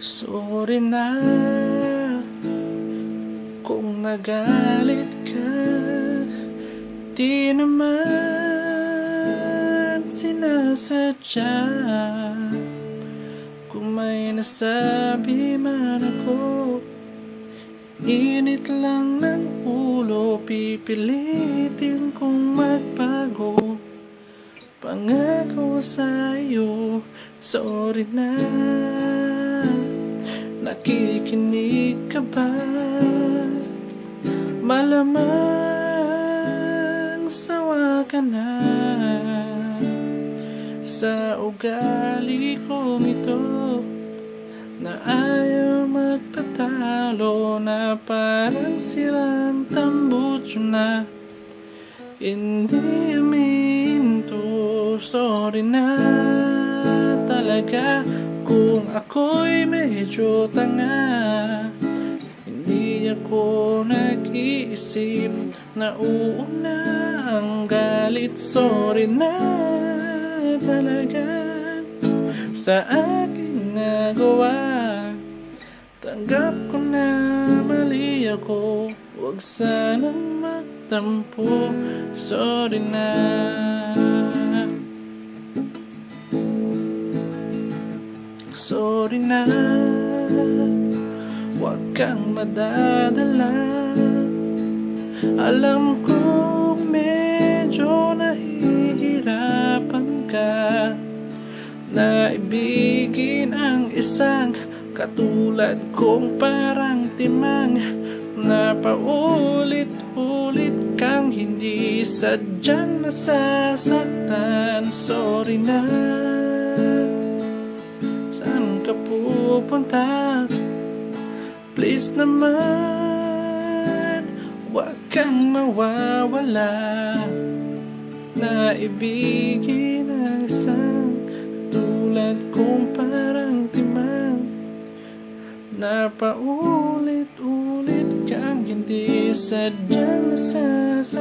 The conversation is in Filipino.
Sorry na kung nagalit ka, di naman sinasadya. Kung may nasabi man ako, init lang ng ulo, pipilitin kong magbago. Pangako sa'yo, sorry na. Nakikinig ka ba? Malamang sawa ka na sa ugali kong ito, na ayaw magpatalo, na parang silang tambutso na hindi aminto. Sorry na talaga kung ako'y medyo tanga. Hindi ako nag-iisip na uuna ang galit. Sorry na talaga sa aking nagawa. Tanggap ko na mali ako, huwag sanang magtampo. Sorry na. Sorry na, huwag kang madadala. Alam ko medyo nahihirapan ka na ibigin ang isang katulad kong parang timang, na paulit-ulit kang hindi sadyang nasasaktan. Sorry na, saan ka pupunta? Please naman, huwag kang mawawala, na ibigin ang isang tulad kong parang timang, na paulit-ulit kang hindi sadyang nasasaktan.